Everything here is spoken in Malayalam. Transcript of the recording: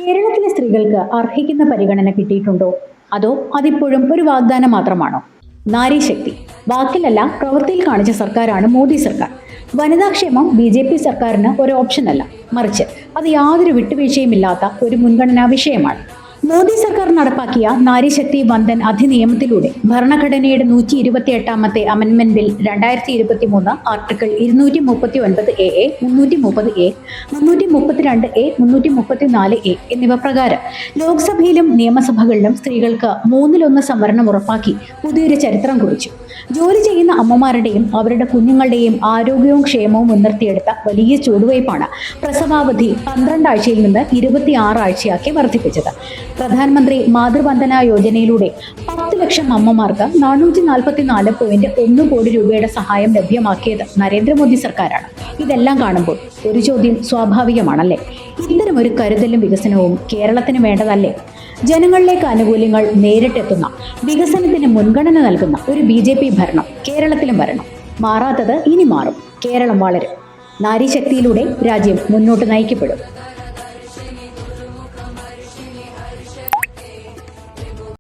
കേരളത്തിലെ സ്ത്രീകൾക്ക് അർഹിക്കുന്ന പരിഗണന കിട്ടിയിട്ടുണ്ടോ? അതോ അതിപ്പോഴും ഒരു വാഗ്ദാനം മാത്രമാണോ? നാരീശക്തി വാക്കിലല്ല പ്രവൃത്തിയിൽ കാണിച്ച സർക്കാരാണ് മോദി സർക്കാർ. വനിതാക്ഷേമം BJP സർക്കാരിന് ഒരു ഓപ്ഷനല്ല, മറിച്ച് അത് യാതൊരു വിട്ടുവീഴ്ചയും ഇല്ലാത്ത ഒരു മുൻഗണനാ വിഷയമാണ്. മോദി സർക്കാർ നടപ്പാക്കിയ നാരീശക്തി വന്ദൻ അധിനിയമത്തിലൂടെ ഭരണഘടനയുടെ 128ാമത്തെ അമെൻമെന്റ് bill 2023 article 239A, 330A, 332A, 334A എന്നിവ പ്രകാരം ലോക്സഭയിലും നിയമസഭകളിലും സ്ത്രീകൾക്ക് 1/3 സംവരണം ഉറപ്പാക്കി പുതിയൊരു ചരിത്രം കുറിച്ചു. ജോലി ചെയ്യുന്ന അമ്മമാരുടെയും അവരുടെ കുഞ്ഞുങ്ങളുടെയും ആരോഗ്യവും ക്ഷേമവും മുൻനിർത്തിയെടുത്ത വലിയ ചുവടുവയ്പ്പാണ് പ്രസവാവധി 12 ആഴ്ചയിൽ നിന്ന് 26 ആഴ്ചയാക്കി വർദ്ധിപ്പിച്ചത്. പ്രധാനമന്ത്രി മാതൃവന്ദന യോജനയിലൂടെ 10 ലക്ഷം അമ്മമാർക്ക് 444.1 കോടി രൂപയുടെ സഹായം ലഭ്യമാക്കിയത് നരേന്ദ്രമോദി സർക്കാരാണ്. ഇതെല്ലാം കാണുമ്പോൾ ഒരു ചോദ്യം സ്വാഭാവികമാണല്ലേ? ഇത്തരമൊരു കരുതലും വികസനവും കേരളത്തിന് വേണ്ടതല്ലേ? ജനങ്ങളിലേക്ക് ആനുകൂല്യങ്ങൾ നേരിട്ടെത്തുന്ന, വികസനത്തിന് മുൻഗണന നൽകുന്ന ഒരു BJP ഭരണം കേരളത്തിലും വരണം. മാറാത്തത് ഇനി മാറും. കേരളം വളരും. നാരീശക്തിയിലൂടെ രാജ്യം മുന്നോട്ട് നയിക്കപ്പെടും.